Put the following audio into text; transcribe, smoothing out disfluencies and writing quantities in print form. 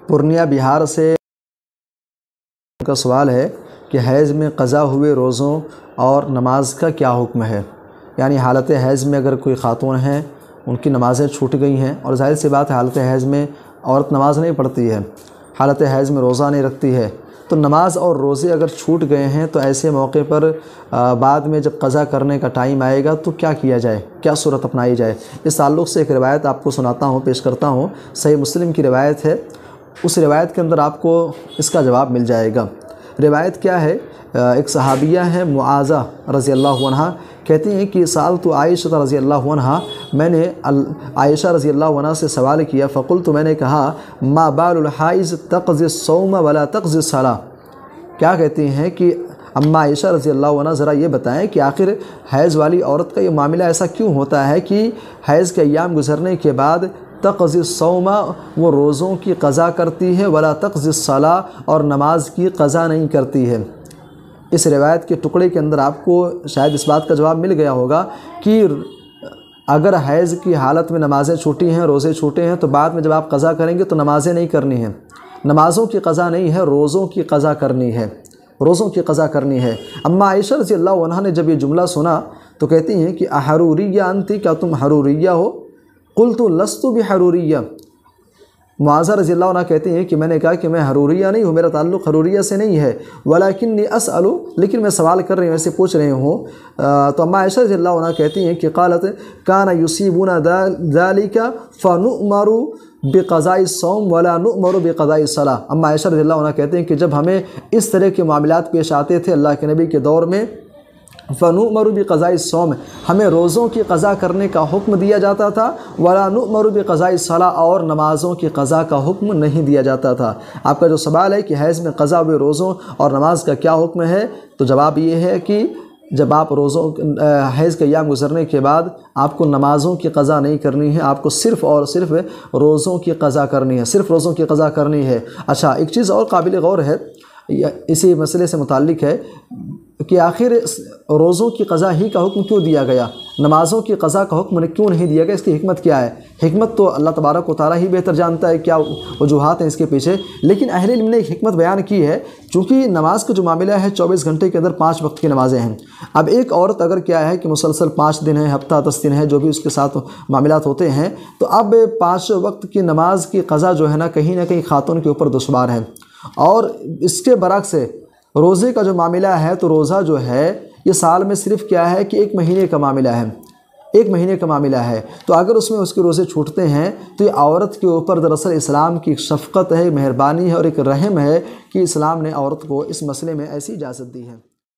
پورنیہ بہار سے کا سوال ہے کہ حیض میں قضا ہوئے روزوں اور نماز کا کیا حکم ہے؟ یعنی حالت حیض میں اگر کوئی خاتون ہیں ان کی نمازیں چھوٹ گئی ہیں، اور ظاہر سی بات ہے حالت حیض میں عورت نماز نہیں پڑھتی ہے، حالت حیض میں روزہ نہیں رکھتی ہے، تو نماز اور روزے اگر چھوٹ گئے ہیں تو ایسے موقع پر بعد میں جب قضا کرنے کا ٹائم آئے گا تو کیا کیا جائے، کیا صورت اپنائی جائے؟ اس تعلق سے ایک روایت آپ کو سناتا ہوں، پیش کرتا ہوں، صحیح مسلم کی روایت ہے، اس روایت کے اندر آپ کو اس کا جواب مل جائے گا۔ روایت کیا ہے؟ ایک صحابیہ ہے معاذہ رضی اللہ عنہ، کہتی ہیں کہ سألت عائشہ رضی اللہ عنہ، میں نے عائشہ رضی اللہ عنہ سے سوال کیا، فقلت، میں نے کہا، ما بال الحائض تقضی الصوم ولا تقضی الصلاۃ، کیا کہتی ہیں کہ اماں عائشہ رضی اللہ عنہ ذرا یہ بتائیں کہ آخر حیض والی عورت کا یہ معاملہ ایسا کیوں ہوتا ہے کہ حیض کے ایام گزرنے کے بعد تقضی الصوم، وہ روزوں کی قضا کرتی ہے، ولا تقضی الصلاۃ، اور نماز کی قضا نہیں کرتی ہے۔ اس روایت کے ٹکڑے کے اندر آپ کو شاید اس بات کا جواب مل گیا ہوگا کہ اگر حیض کی حالت میں نمازیں چھوٹی ہیں، روزے چھوٹے ہیں، تو بعد میں جب آپ قضا کریں گے تو نمازیں نہیں کرنی ہیں، نمازوں کی قضا نہیں ہے، روزوں کی قضا کرنی ہے، روزوں کی قضا کرنی ہے۔ اماں عائشہ رضی اللہ عنہ نے جب یہ جملہ سنا تو کہتی ہیں کہ احروریہ انتی، کیا تم حروریہ ہو؟ قلت لست بحروریہ، معاذہ رضی اللہ عنہ کہتے ہیں کہ میں نے کہا کہ میں حروریہ نہیں ہوں، میرا تعلق حروریہ سے نہیں ہے، ولیکنی اسأل، لیکن میں سوال کر رہی ہوں، ایسے پوچھ رہی ہوں۔ تو اماں عائشہ رضی اللہ عنہ کہتی ہیں کہ قالت کان یصیبنا ذلک فنؤمر بقضاء الصوم ولا نؤمر بقضاء الصلاۃ، اماں عائشہ رضی اللہ عنہ کہتے ہیں کہ جب ہمیں اس طرح کے معاملات پیش آتے تھے اللہ کے نبی کے دور میں، فنؤمر بقضاء الصوم، ہمیں روزوں کی قضا کرنے کا حکم دیا جاتا تھا، ولا نؤمر بقضاء الصلاۃ، اور نمازوں کی قضا کا حکم نہیں دیا جاتا تھا۔ آپ کا جو سوال ہے کہ حیض میں قضا ہوئے روزوں اور نماز کا کیا حکم ہے، تو جواب یہ ہے کہ جب آپ حیض کے ایام گزرنے کے بعد آپ کو نمازوں کی قضا نہیں کرنی ہے، آپ کو صرف اور صرف روزوں کی قضا کرنی ہے، صرف روزوں کی قضا کرنی ہے۔ اچھا، ایک چیز اور قابل غور ہے، اسی مسئلے سے متعلق ہے کہ آخر روزوں کی قضا ہی کا حکم کیوں دیا گیا، نمازوں کی قضا کا حکم کیوں نہیں دیا گیا؟ اس کی حکمت کیا ہے؟ حکمت تو اللہ تبارک و تعالیٰ ہی بہتر جانتا ہے، کیا وجوہات ہیں اس کے پیچھے، لیکن اہل علم نے ایک حکمت بیان کی ہے، چونکہ نماز کا جو معاملہ ہے 24 گھنٹے کے اندر 5 وقت کی نمازیں ہیں۔ اب ایک عورت اگر کیا ہے کہ مسلسل 5 دن ہے، ہفتہ 10 دن ہے، جو بھی اس کے ساتھ معاملات ہوتے ہیں، تو اب 5 وقت کی نماز کی قضا جو ہے نہ کہیں خاتون کے اوپر دشوار ہے۔ اور اس کے برعکس روزے کا جو معاملہ ہے، تو روزہ جو ہے یہ سال میں صرف کیا ہے کہ 1 مہینے کا معاملہ ہے، 1 مہینے کا معاملہ ہے، تو اگر اس میں اس کے روزے چھوٹتے ہیں تو یہ عورت کے اوپر دراصل اسلام کی ایک شفقت ہے، مہربانی ہے اور ایک رحم ہے کہ اسلام نے عورت کو اس مسئلے میں ایسی اجازت دی ہے۔